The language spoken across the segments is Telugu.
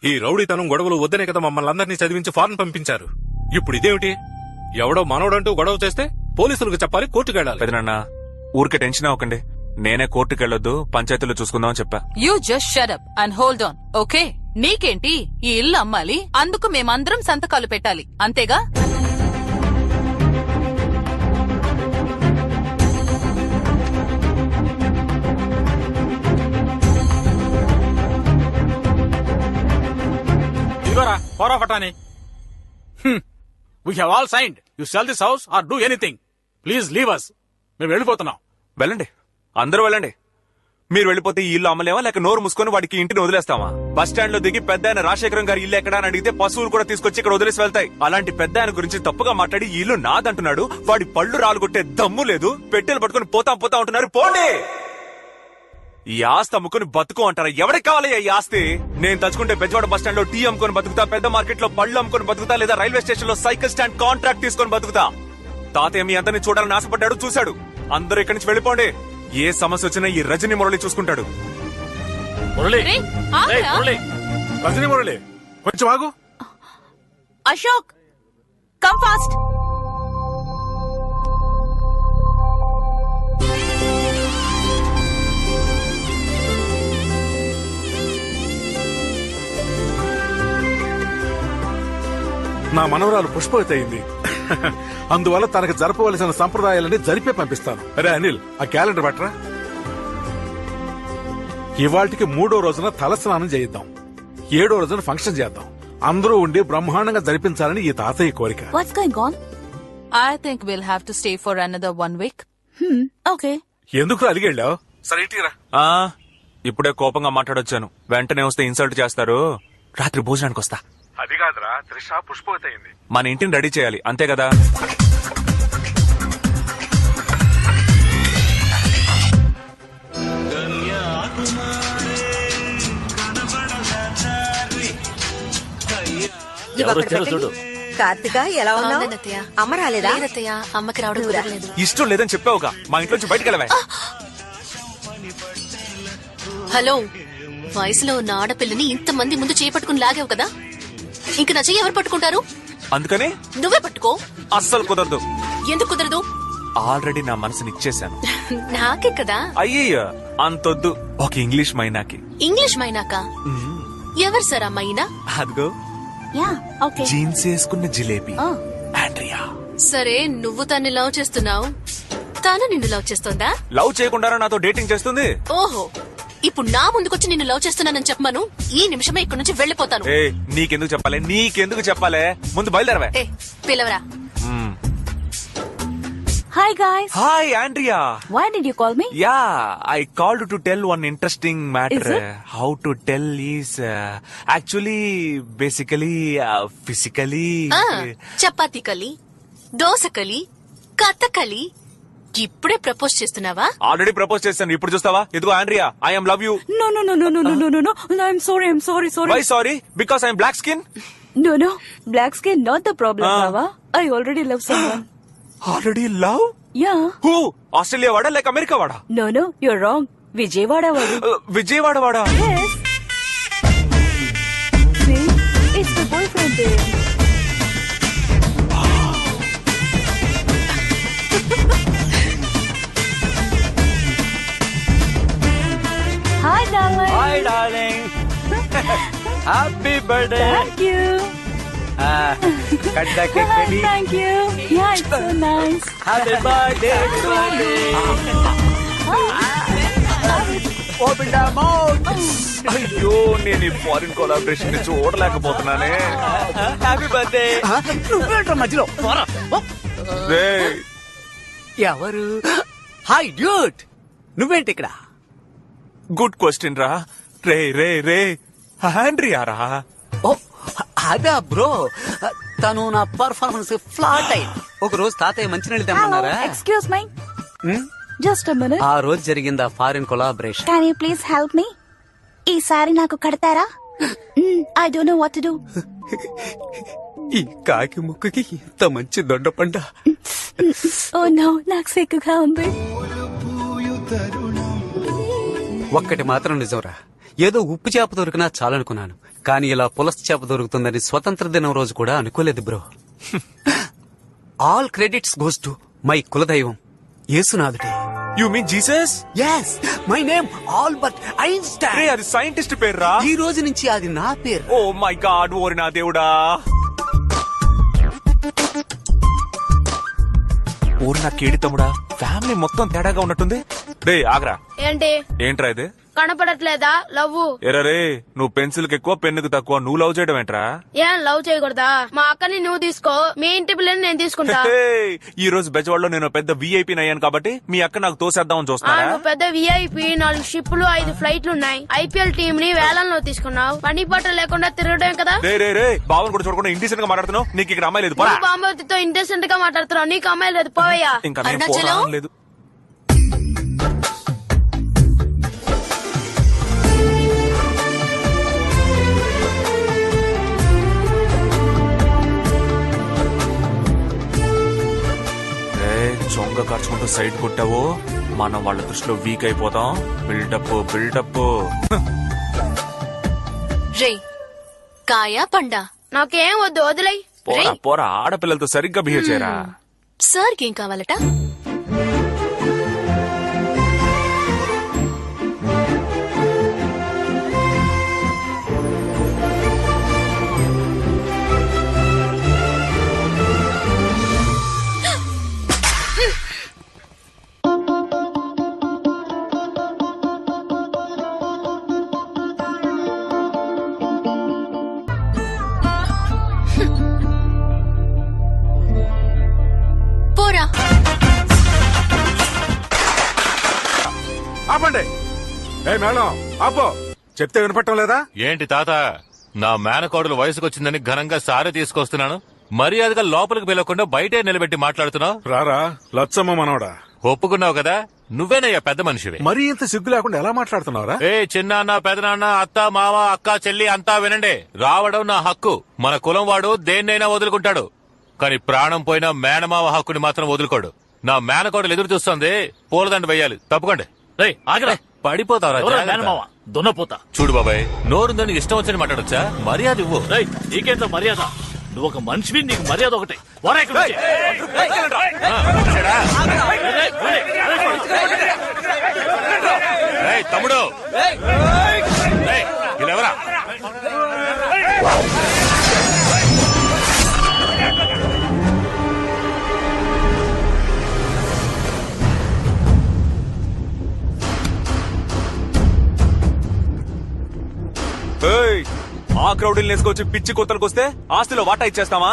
ఈ రౌడీతనం గొడవలు వద్దనే కదా మమ్మల్ని అందరినీ చదివించి ఫారెన్ పంపించారు. ఇప్పుడు ఇదేమిటి? ఎవడో మనోడంటూ గొడవ చేస్తే పోలీసులకు చెప్పాలి, కోర్టుకెళ్ళాలి. పెదనాన్న ఊరికే టెన్షన్ అవ్వకండి. నేనే కోర్టుకెళ్లొద్దు, పంచాయతీలో చూసుకుందామని చెప్పా. You just shut up and hold on, okay? నీకేంటి, ఈ ఇల్లు అమ్మాలి, అందుకు మేమందరం సంతకాలు పెట్టాలి, అంతేగా? ఇదిగోరా power of attorney. We have all signed. You sell this house or do anything. Please leave us. మేము వెళ్ళిపోతున్నాం. వెళ్ళండి, అందరూ వెళ్ళండి. మీరు వెళ్ళిపోతే ఈ ఇల్లు అమ్మలేమా, లేక నోరు మూసుకొని వాడికి ఇంటిని వదిలేస్తామా? బస్ స్టాండ్ లో దిగి పెద్ద ఆయన రాజశేఖరం గారి ఇల్లు ఎక్కడా అని అడిగితే పశువులు కూడా తీసుకొచ్చి ఇక్కడ వదిలేసి వెళ్తాయి. అలాంటి పెద్ద ఆయన గురించి తప్పుగా మాట్లాడి ఈ ఇల్లు నాదంటున్నాడు. వాడి పళ్ళు రాలుగొట్టే దమ్ము లేదు. పెట్టెలు పట్టుకుని పోతా ఉంటున్నారు. పోండి. ఈ ఆస్తి అమ్ముకుని బతుకు అంటారా? ఎవరికి కావాలి ఈ ఆస్తి? నేను తలుచుకుంటే బెజవాడ బస్ స్టాండ్ లో టీ అమ్ముకొని బతుకుతా, పెద్ద మార్కెట్ లో పళ్ళు అమ్ముకొని బతుకుతా, లేదా రైల్వే స్టేషన్ లో సైకిల్ స్టాండ్ కాంట్రాక్ట్ తీసుకొని బతుకుతా. తాతయ్య మీ అందరినీ చూడాలని ఆశపడ్డాడు, చూశాడు. అందరూ ఇక్కడి నుంచి వెళ్ళిపోండి. ఏ సమస్య వచ్చినా ఈ రజనీ మురళి చూసుకుంటాడు. మురళి, రే, ఆగ్రా. ఏయ్, మురళి, రజనీ మురళి, కొంచెం ఆగు. Ashok, come fast. నా మనవరాలు పుష్పవతి అయింది. అందువల్ల తనకు జరపవలసిన సంప్రదాయాలన్నీ జరిపే పంపిస్తాను. అరే అనిల్, ఆ క్యాలెండర్ పట్టరా. ఇవాళకి 3వ రోజున తలస్నానం చేయిద్దాం, 7వ రోజున ఫంక్షన్ చేద్దాం. అందరూ ఉండి బ్రహ్మాండంగా జరిపించాలని ఈ తాతయ్య కోరిక. What's going on? I think we'll have to stay for another 1 week. Okay. ఎందుకు అలిగెళ్ళావు? సరే ఇంటికి రా. ఇప్పుడే కోపంగా మాట్లాడొచ్చాను. వెంటనే వస్తే ఇన్సల్ట్ చేస్తారు. రాత్రి భోజనానికి వస్తా. అది కాదురా, త్రిష పుష్పవతి అయింది. మన ఇంటిని రెడీ చేయాలి, అంతే కదా? చూడు. కార్తిక ఎలా ఉన్నావు? అమ్మ రాలేదా? అమ్మకి రావడం కుదరలేదు. ఇష్టం లేదని చెప్పావుగా, మా ఇంట్లో నుంచి బయటకు వెళ్ళవే. హలో, వయసులో ఉన్న ఆడపిల్లని ఇంతమంది ముందు చేపట్టుకుని లాగావు కదా, ఇంక నా చెయ్యి ఎవరు పట్టుకుంటారు? అందుకని నువ్వే పట్టుకో. అస్సలు కుదరదు. ఎందుకు కుదరదు? ఆల్రెడీ నా మనసుని ఇచ్చేశాను. నాకే కదా. అయ్యయ్య, అంతొద్దు. ఒక ఇంగ్లీష్ మైనాకి. ఇంగ్లీష్ మైనాక? ఎవరు సార్ ఆ మైనా? అదిగో జీన్స్ వేసుకున్న జిలేబీ, ఆండ్రియా. సరే, నువ్వు తన్ని లవ్ చేస్తున్నావు, తాను నిన్ను లవ్ చేస్తోందా? లవ్ చేయకుండా నాతో డేటింగ్ చేస్తుంది. ఓహో, ఇప్పుడు నా ముందుకొచ్చి నిన్ను లవ్ చేస్తున్నానని చెప్పమను. ఈ నిమిషమే ఇక్కడి నుంచి వెళ్ళిపోతాను. నీకెందుకు చెప్పాలే? ముందు బయలుదేరవే. పిలవరా. Hi guys. Hi Andrea. Why did you call me? I called to tell one interesting matter. Is it? How to tell is actually, basically, physically. Chapati కలి, దోశ కలి, కథకలి. ఇప్పుడే ప్రపోజ్ చేస్తున్నావా? ఆల్రెడీ ప్రపోజ్ చేశాను, ఇప్పుడు చూస్తావా? ఇదిగో Andrea, I am love you. No. I'm sorry. Why sorry? Because I am black skin. No. Black skin not the problem, Baba. I already love someone. Already love? Yeah. Who? Australia వాడా లేక అమెరికా వాడా? No, you're wrong. Vijayawada wadu. Vijayawada వాడా? Yes. See, it's the boyfriend there. Hi, darling. Hi, darling. Happy birthday. Thank you. Cut the cake, baby. Thank you. Yeah, it's so nice. Happy birthday. Open the mouth. అయ్యో, నేను ఈ ఫారిన్ కొలాబరేషన్ ని చూడలేకపోతున్నానే. Happy birthday. నువ్వేంట్రా మధ్యలో? రేయ్, ఎవరు? హాయ్ డ్యూట్, నువ్వేంటి ఇక్కడ? గుడ్ క్వశ్చన్ రా. రే ఆండ్రియా రా. ఓ అదా బ్రో, తను నా పర్ఫార్మెన్స్ ఫ్లాట్ అయింది. ఒక రోజు తాతయ్య మంచినీళ్ళు తెమ్మన్నారా? Excuse me. Just a minute. ఆ రోజు జరిగిందా foreign collaboration? Can you please help me? ఈసారి నాకు కడతారా? I don't know what to do. ఈ కాకి ముక్కుకి ఇంత మంచి దొండపండ. Oh no, నాకు సిగ్గుగా ఉంది. ఒక్కటి మాత్రం నిజంరా, ఏదో ఉప్పు చేప దొరికినా చాలనుకున్నాను, కానీ ఇలా పులస చేప దొరుకుతుందని స్వతంత్ర దినం రోజు కూడా అనుకోలేదు bro. All credits goes to my కులదైవం యేసునాథుడే. You mean Jesus? yes my name Albert Einstein. రే అది సైంటిస్ట్ పేర్రా. ఈ రోజు నుంచి అది నా పేరు. ఓ మై గాడ్, ఓరి నా దేవుడా. ఓరి నా కేడి తమ్ముడా, ఫ్యామిలీ మొత్తం తేడాగా ఉన్నట్టుంది. రే ఆగ్రా. ఏంటి ఏంట్రా ఇది? కనపడట్లేదా లవ్? ఎరా రే, నువ్వు పెన్సిల్ కి ఎక్కువ పెన్నుకు తక్కువ, నువ్వు లవ్ చేయడం ఏంట్రా? ఏం లవ్ చేయకూడదా? మా అక్కని నువ్వు తీసుకో, మీ ఇంటి పిల్లని నేను తీసుకుంటా. ఈ రోజు బెజవాడలో నేను పెద్ద విఐపీ అయ్యాను కాబట్టి మీ అక్క నాకు తోసేద్దామని చూస్తున్నా. నువ్వు పెద్ద విఐపి, 4 షిప్లు 5 ఫ్లైట్లు ఉన్నాయి. ఐపీఎల్ టీం ని వేలంలో తీసుకున్నావు. పని పాట లేకుండా తిరగడం కదా. రే రే రే, బావని కూడా చూడకుండా ఇండిసెంట్ గా మాట్లాడుతున్నావు. నీకు ఇక్కడ అమ్మాయి లేదు. బాంబవతితో ఇంటెసెంట్ గా మాట్లాడుతున్నావు, నీకు అమ్మాయి లేదు, పోవయ్యా. ఇంకా నేను అరుణాచలం? పోరాడడం లేదు. చొంగ ఖర్చుకుంటూ సైడ్ కొట్టావో మనం వాళ్ళ దృష్టిలో వీక్ అయిపోతాం. Buildup buildup. రే కాయా పండా? నాకేం వద్దు, వదిలై. పోరా పోరా, ఆడపిల్లలతో సరిగ్గా బిహేవ్ చేయరా. సార్కి ఏం కావాలట? పోరా. ఆపండి. ఏ మేడం ఆపో, చెప్తే వినపట్టం లేదా? ఏంటి తాత, నా మేనకోడలు వయసుకొచ్చిందని ఘనంగా సారి తీసుకొస్తున్నాను, మర్యాదగా లోపలికి పిలవకుండా బయటే నిలబెట్టి మాట్లాడుతున్నావు. రారా లచ్చమ్మ మనవడా, ఒప్పుకున్నావు కదా, నువ్వేనయ్యా పెద్ద మనిషివి. మరీ ఇంత సిగ్గు లేకుండా ఎలా మాట్లాడుతున్నారా? ఏ చిన్నాన్న పెదనాన్న అత్త మామ అక్క చెల్లి అంతా వినండి. రావడం నా హక్కు. మన కులం వాడు దేన్నైనా వదులుకుంటాడు, కానీ ప్రాణం పోయిన మేనమావ హక్కుని మాత్రం వదులుకోడు. నా మేనకోడలు ఎదురు చూస్తుంది, పూలదండ వెయ్యాలి. తప్పకండి. పడిపోతావరా దున్నపోతా. చూడు బాబాయ్, నోరుందని ఇష్టం వచ్చని మాట్లాడొచ్చా? మర్యాద ఇవ్వు. నీకేంత మర్యాద? నువ్వు ఒక మనిషివి, నీకు మర్యాద ఒకటి. తమ్ముడు వీళ్ళెవరా? ఆ క్రౌడీలు వేసుకొచ్చి పిచ్చి కొత్తలకు వస్తే ఆస్తిలో వాటా ఇచ్చేస్తావా?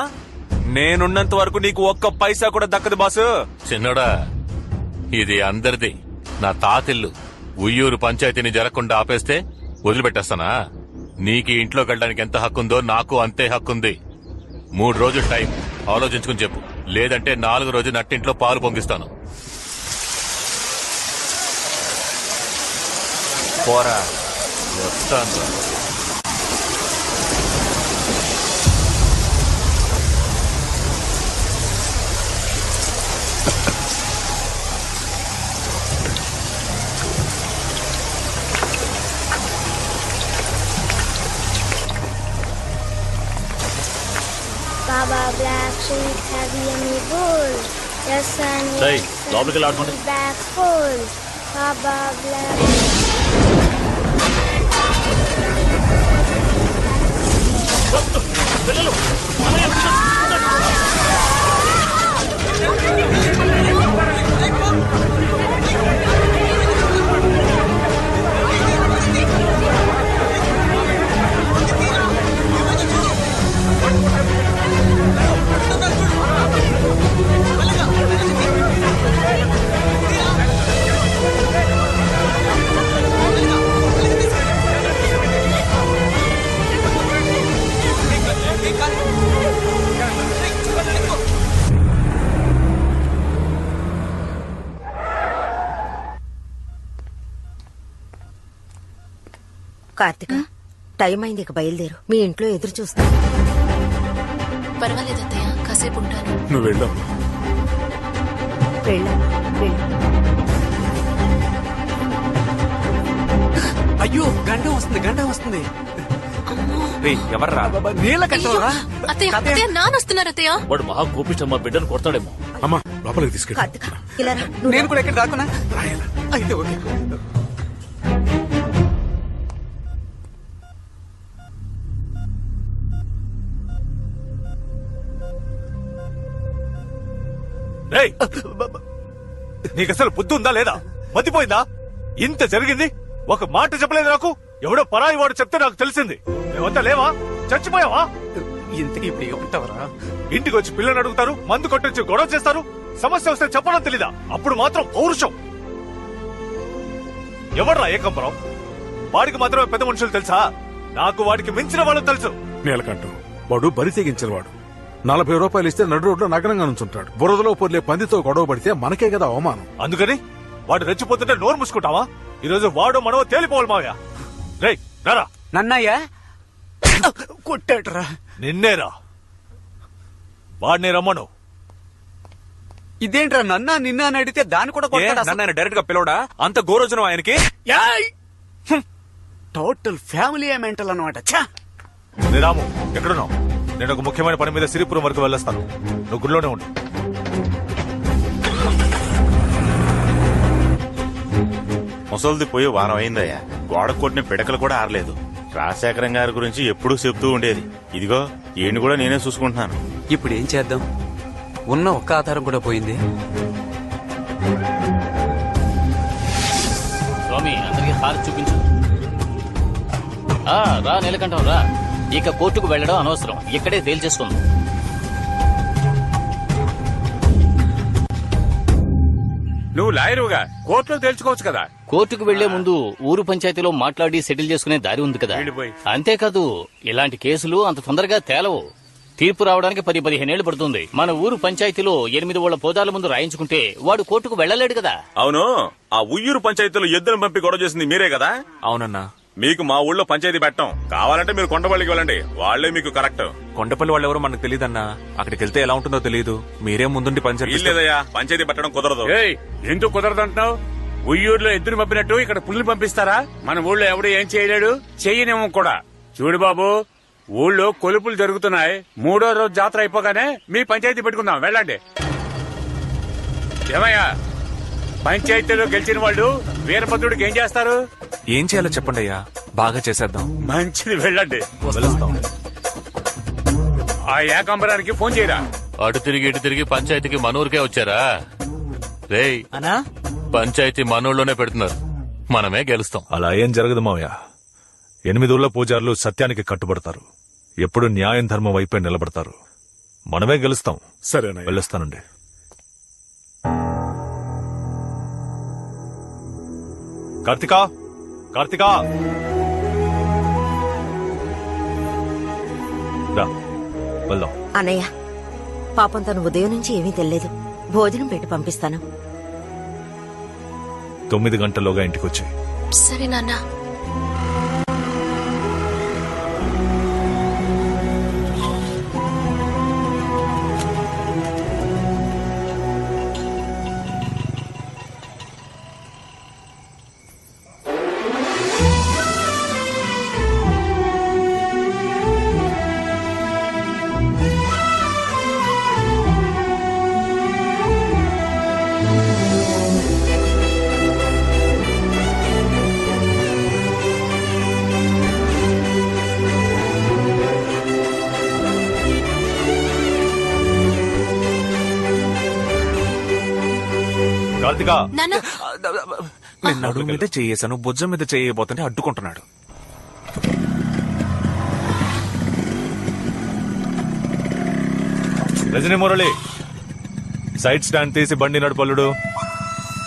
నేనున్నంత వరకు నీకు ఒక్క పైసా కూడా దక్కదు బాసు. చిన్నోడా, ఇది అందరిది, నా తాతిల్లు. ఉయ్యూరు పంచాయతీని జరగకుండా ఆపేస్తే వదిలిపెట్టేస్తానా? నీకు ఇంట్లోకి వెళ్ళడానికి ఎంత హక్కుందో నాకు అంతే హక్కుంది. 3 రోజులు టైం ఆలోచించుకుని చెప్పు, లేదంటే 4వ రోజు నట్టింట్లో పాలు పొంగిస్తాను. పోరా. వస్తాను. Baba black sheep, have you any wool? Yes, and Hey, లోపలికి వెళ్ళి ఆడుకోండి. back full. Baba black. Karthika, time అయింది, ఇక బయలుదేరు. మీ ఇంట్లో ఎదురు చూస్తా. పర్వాలేదు అత్తయ్య, కాసేపు ఉంటాను. నువ్వు వెళ్ళావు. వెళ్ళమ్మా, వెళ్ళు. అయ్యో గండం వస్తుంది ఎవర్రా? నీళ్ళ కట్టరా అత్తయ్య అత్తయ్య నానొస్తున్నారు అత్తయ్య. వాడు మహా కోపిష్టమ్మా బిడ్డను కొడతాడేమో. అమ్మా లోపలికి తీసుకెళ్ళి. కార్తిక ఇలా రా. నువ్వు నేను కూడా ఎక్కడ దాక్కున్నా అయితే ఓకే. రేయ్, నీకు అసలు బుద్ధి ఉందా లేదా? మతిపోయిందా? ఇంత జరిగింది ఒక మాట చెప్పలేదు నాకు. ఎవడో పరాయి వాడు చెప్తే నాకు తెలిసింది. మేమంతా లేవా? చచ్చిపోయావా? ఇంతకీ ఇప్పుడు ఏమంటావరా? ఇంటికి వచ్చి పిల్లని అడుగుతారు, మందు కొట్టొచ్చి గొడవ చేస్తారు. సమస్య వస్తే చెప్పడం తెలీదా? అప్పుడు మాత్రం పౌరుషం. ఎవడ్రా ఏకంబరం? వాడికి మాత్రమే పెద్ద మనుషులు తెలుసా? నాకు వాడికి మించిన వాళ్ళు తెలుసు. నీలకంఠం వాడు బరి తెగించిన వాడు. 40 రూపాయలు ఇస్తే నడు రోడ్లో నగరంగా నుంచుంటాడు. బురదలో పొర్లే పందితో గొడవ పడితే మనకే కదా అవమానం. అందుకని వాడు రెచ్చిపోతుంటే నోరు మూసుకుంటావా? ఈ రోజు వాడు మనవో తేలిపోవాలి మావయ్య. రేయ్ రారా. నన్నయ్య కొట్టాడరా. నిన్నేరా. వాడిని రమ్మను. ఇదేంట్రా నిన్న అని అడిగితే దాన్ని కూడా కొట్టాడు. నన్ను డైరెక్ట్ గా పిలవడా? అంత గోరోజనం ఆయనకి. టోటల్ ఫ్యామిలీ మెంటల్ అనమాట. రాము ఎక్కడున్నావు? నేను ఒక ముఖ్యమైన పని మీద సిరిపురం వరకు వెళ్ళొస్తాను. నువ్వు గుడిలోనే ఉండు. ముసలిది పోయి వారం అయిందయ్యా. గోడ కొట్టిన పిడకలు కూడా ఆరలేదు. రాజశేఖరం గారి గురించి ఎప్పుడూ చెప్తూ ఉండేది. ఇదిగో ఈయన కూడా నేనే చూసుకుంటున్నాను. ఇప్పుడు ఏం చేద్దాం? ఉన్న ఒక్క ఆధారం కూడా పోయింది. స్వామి అందరికి హారతి చూపించు. రా నీలకంఠం రా. ఇక కోర్టుకు వెళ్లడం అనవసరం, ఇక్కడే తేల్చేసుకుందాం. నువ్వు లాయరుగా కోర్టులో తేల్చుకోవచ్చు కదా. కోర్టుకు వెళ్లే ముందు ఊరు పంచాయతీలో మాట్లాడి సెటిల్ చేసుకునే దారి ఉంది కదా. అంతేకాదు ఇలాంటి కేసులు అంత తొందరగా తేలవు. తీర్పు రావడానికి 10-15 ఏళ్లు పడుతుంది. మన ఊరు పంచాయతీలో 8 ఊళ్ళ పోదాల ముందు రాయించుకుంటే వాడు కోర్టుకు వెళ్లలేడు కదా. అవును, ఆ ఉయ్యూరు పంచాయతీలో ఎద్దును పంపి గొడవ చేసింది మీరే కదా? అవునన్నా. మీకు మా ఊళ్ళో పంచాయతీ పెట్టం. కావాలంటే మీరు కొండపల్లికి వెళ్ళండి, వాళ్లే మీకు కరెక్ట్. కొండపల్లి వాళ్ళు ఎవరో మనకు తెలియదన్నా. అక్కడికి వెళ్తే ఎలా ఉంటుందో తెలియదు. మీరే ముందుండి పంచాయతీ. లేదయ్యా, పంచాయతీ పెట్టడం కుదరదు. ఎందుకు కుదరదు అంటున్నావు? ఉయ్యూరులో ఎద్దును పంపినట్టు ఇక్కడ పుల్లు పంపిస్తారా? మన ఊళ్ళో ఎవడు ఏం చేయలేడు, చెయ్యనేమో కూడా. చూడు బాబు, ఊళ్ళో కొలుపులు జరుగుతున్నాయి. 3వ రోజు జాతర అయిపోగానే మీ పంచాయతీ పెట్టుకుందాం. వెళ్ళండి. ఏమయ్యా, పంచాయతీలో గెలిచిన వాళ్ళు వీరభద్రుడికి ఏం చేస్తారు? ఏం చేయాలో చెప్పండి అయ్యా, బాగా చేసేద్దాం. మంచిది, వెళ్ళండి. ఆ ఏకాంబరానికి ఫోన్ చేయరా. అటు తిరిగి ఇటు తిరిగి పంచాయతీకి మనూరికే వచ్చారా? రేయ్ అనా, పంచాయతీ మనూర్లోనే పెడుతున్నారు. మనమే గెలుస్తాం. అలా ఏం జరగదు మావయ్య. 8 ఊళ్ళ పూజారులు సత్యానికి కట్టుబడతారు. ఎప్పుడు న్యాయం ధర్మం వైపే నిలబడతారు. మనమే గెలుస్తాం. సరేనా? వెళ్ళొస్తానండి. కార్తికా, కార్తికా రా, వెళ్దాం. అన్నయ్య, పాపం తను ఉదయం నుంచి ఏమీ తెలియదు. భోజనం పెట్టి పంపిస్తాను. 9 గంటల్లోగా ఇంటికొచ్చి. సరే నాన్న. కార్తికా, నాన్న నేను నడుము మీద చేయేశాను, భుజం మీద చేయబోతుంటే అడ్డుకుంటున్నాడు. రజనీ మురళి, సైడ్ స్టాండ్ తీసి బండి నడుపల్లుడు.